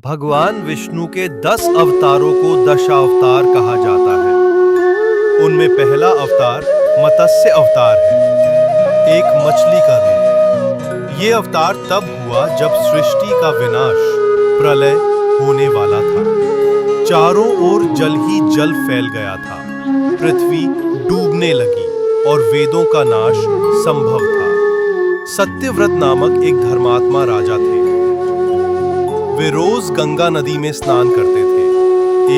भगवान विष्णु के 10 अवतारों को दशावतार कहा जाता है। उनमें पहला अवतार मत्स्य अवतार है, एक मछली का रूप। ये अवतार तब हुआ जब सृष्टि का विनाश, प्रलय होने वाला था। चारों ओर जल ही जल फैल गया था, पृथ्वी डूबने लगी और वेदों का नाश संभव था। सत्यव्रत नामक एक धर्मात्मा राजा थे। वे रोज गंगा नदी में स्नान करते थे।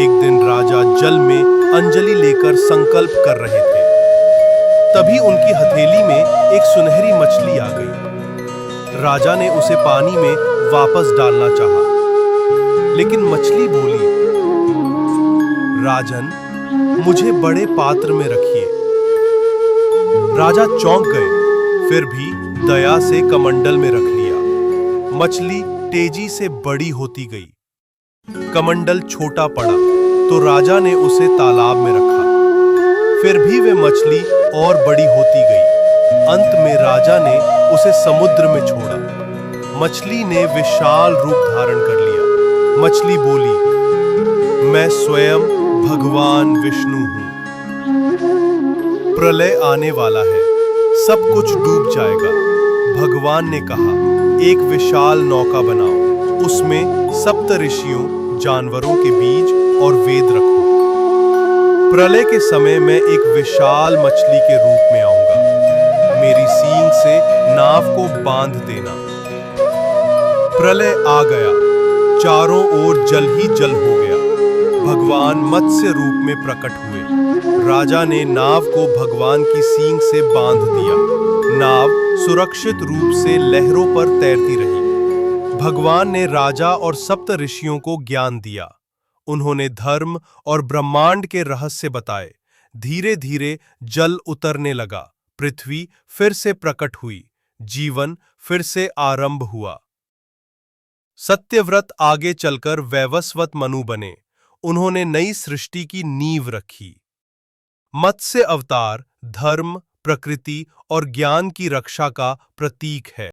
एक दिन राजा जल में अंजलि लेकर संकल्प कर रहे थे। तभी उनकी हथेली में एक सुनहरी मछली आ गई। राजा ने उसे पानी में वापस डालना चाहा, लेकिन मछली बोली, राजन, मुझे बड़े पात्र में रखिए। राजा चौंक गए, फिर भी दया से कमंडल में रख लिया। मछली तेजी से बड़ी होती गई। कमंडल छोटा पड़ा तो राजा ने उसे तालाब में रखा। फिर भी वे मछली और बड़ी होती गई। अंत में राजा ने उसे समुद्र में छोड़ा। मछली ने विशाल रूप धारण कर लिया। मछली बोली, मैं स्वयं भगवान विष्णु हूं। प्रलय आने वाला है, सब कुछ डूब जाएगा। भगवान ने कहा, एक विशाल नौका बनाओ, उसमें सप्तऋषियों, जानवरों के बीज और वेद रखो। प्रलय के समय मैं एक विशाल मछली के रूप में आऊंगा। मेरी सींग से नाव को बांध देना। प्रलय आ गया, चारों ओर जल ही जल हो गया। भगवान मत्स्य रूप में प्रकट हुए। राजा ने नाव को भगवान की सींग से बांध दिया। नाव सुरक्षित रूप से लहरों पर तैरती रही। भगवान ने राजा और सप्तऋषियों को ज्ञान दिया। उन्होंने धर्म और ब्रह्मांड के रहस्य बताए। धीरे धीरे जल उतरने लगा, पृथ्वी फिर से प्रकट हुई, जीवन फिर से आरंभ हुआ। सत्यव्रत आगे चलकर वैवस्वत मनु बने। उन्होंने नई सृष्टि की नींव रखी। मत्स्य अवतार धर्म, प्रकृति और ज्ञान की रक्षा का प्रतीक है।